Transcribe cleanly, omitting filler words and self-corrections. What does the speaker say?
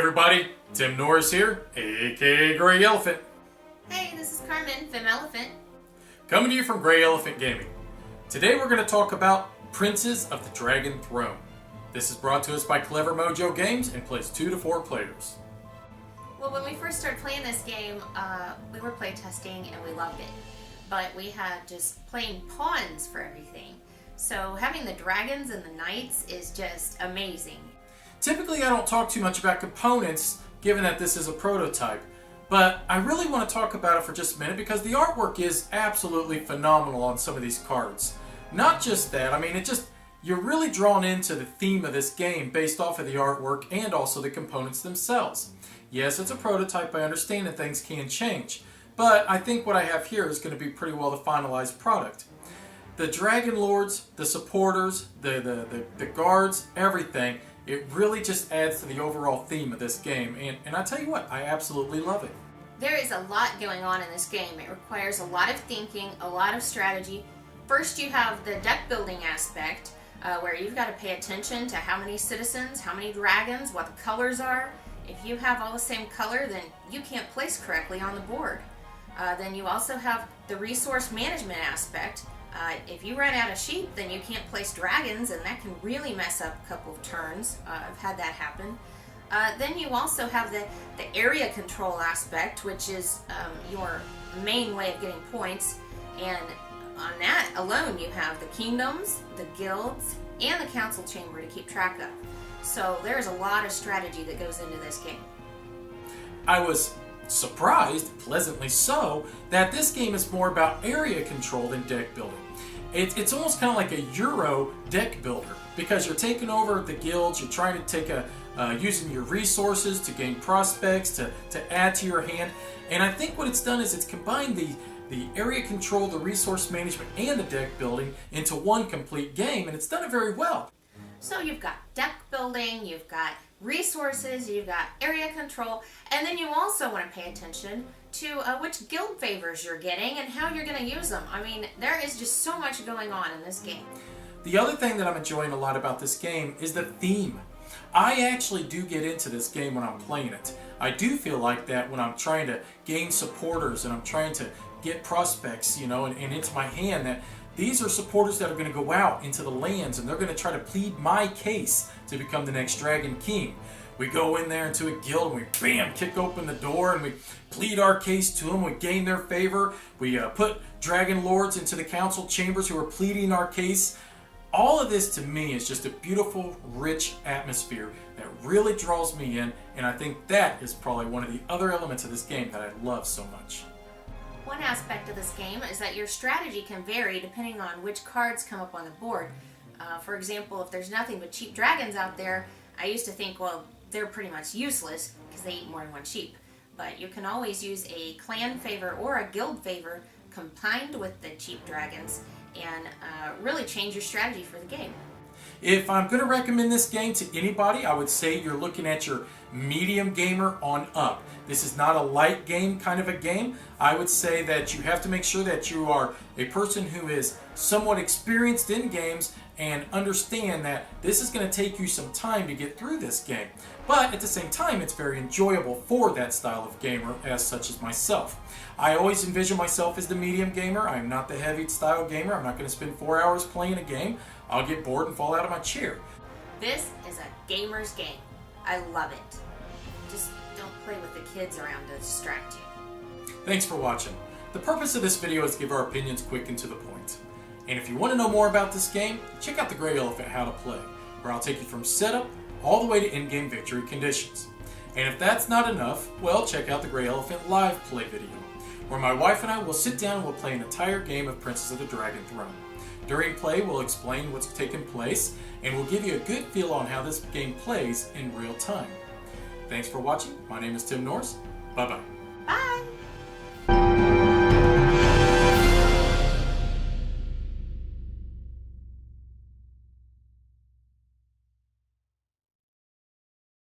everybody, Tim Norris here, aka Grey Elephant. Hey, this is Carmen, Fem Elephant. Coming to you from Grey Elephant Gaming. Today we're going to talk about Princes of the Dragon Throne. This is brought to us by Clever Mojo Games and plays 2 to 4 players. Well, when we first started playing this game, we were playtesting and we loved it. But we had just plain pawns for everything. So having the dragons and the knights is just amazing. Typically I don't talk too much about components, given that this is a prototype. But I really want to talk about it for just a minute because the artwork is absolutely phenomenal on some of these cards. Not just that, I mean, you're really drawn into the theme of this game based off of the artwork and also the components themselves. Yes, it's a prototype, I understand that things can change. But I think what I have here is going to be pretty well the finalized product. The Dragon Lords, the supporters, the guards, everything, it really just adds to the overall theme of this game. And I tell you what, I absolutely love it. There is a lot going on in this game. It requires a lot of thinking, a lot of strategy. First you have the deck building aspect, where you've got to pay attention to how many citizens, how many dragons, what the colors are. If you have all the same color, then you can't place correctly on the board. Then you also have the resource management aspect. If you run out of sheep, then you can't place dragons, and that can really mess up a couple of turns. I've had that happen. Then you also have the area control aspect, which is your main way of getting points. And on that alone, you have the kingdoms, the guilds, and the council chamber to keep track of. So there's a lot of strategy that goes into this game. I was surprised, pleasantly so, that this game is more about area control than deck building. It's almost kind of like a Euro deck builder because you're taking over the guilds, you're trying to take using your resources to gain prospects, to add to your hand. And I think what it's done is it's combined the area control, the resource management, and the deck building into one complete game, and it's done it very well. So you've got deck building, you've got resources, you've got area control, and then you also want to pay attention to which guild favors you're getting and how you're going to use them. I mean, there is just so much going on in this game. The other thing that I'm enjoying a lot about this game is the theme. I actually do get into this game when I'm playing it. I do feel like that when I'm trying to gain supporters and I'm trying to get prospects, and into my hand, that these are supporters that are going to go out into the lands and they're going to try to plead my case to become the next Dragon King. We go in there into a guild and we bam, kick open the door and we plead our case to them. We gain their favor. We put Dragon Lords into the council chambers who are pleading our case. All of this to me is just a beautiful, rich atmosphere that really draws me in, and I think that is probably one of the other elements of this game that I love so much. One aspect of this game is that your strategy can vary depending on which cards come up on the board. For example, if there's nothing but cheap dragons out there, I used to think, well, they're pretty much useless because they eat more than one sheep. But you can always use a clan favor or a guild favor combined with the cheap dragons and really change your strategy for the game. If I'm going to recommend this game to anybody, I would say you're looking at your medium gamer on up. This is not a light game kind of a game. I would say that you have to make sure that you are a person who is somewhat experienced in games and understand that this is going to take you some time to get through this game. But at the same time, it's very enjoyable for that style of gamer as such as myself. I always envision myself as the medium gamer. I'm not the heavy style gamer. I'm not going to spend 4 hours playing a game. I'll get bored and fall out of my chair. This is a gamer's game. I love it. Just don't play with the kids around to distract you. Thanks for watching. The purpose of this video is to give our opinions quick and to the point. And if you want to know more about this game, check out the Grey Elephant How to Play, where I'll take you from setup all the way to in-game victory conditions. And if that's not enough, well, check out the Grey Elephant Live Play video, where my wife and I will sit down and we'll play an entire game of Princes of the Dragon Throne. During play, we'll explain what's taken place, and we'll give you a good feel on how this game plays in real time. Thanks for watching. My name is Tim Norris. Bye-bye.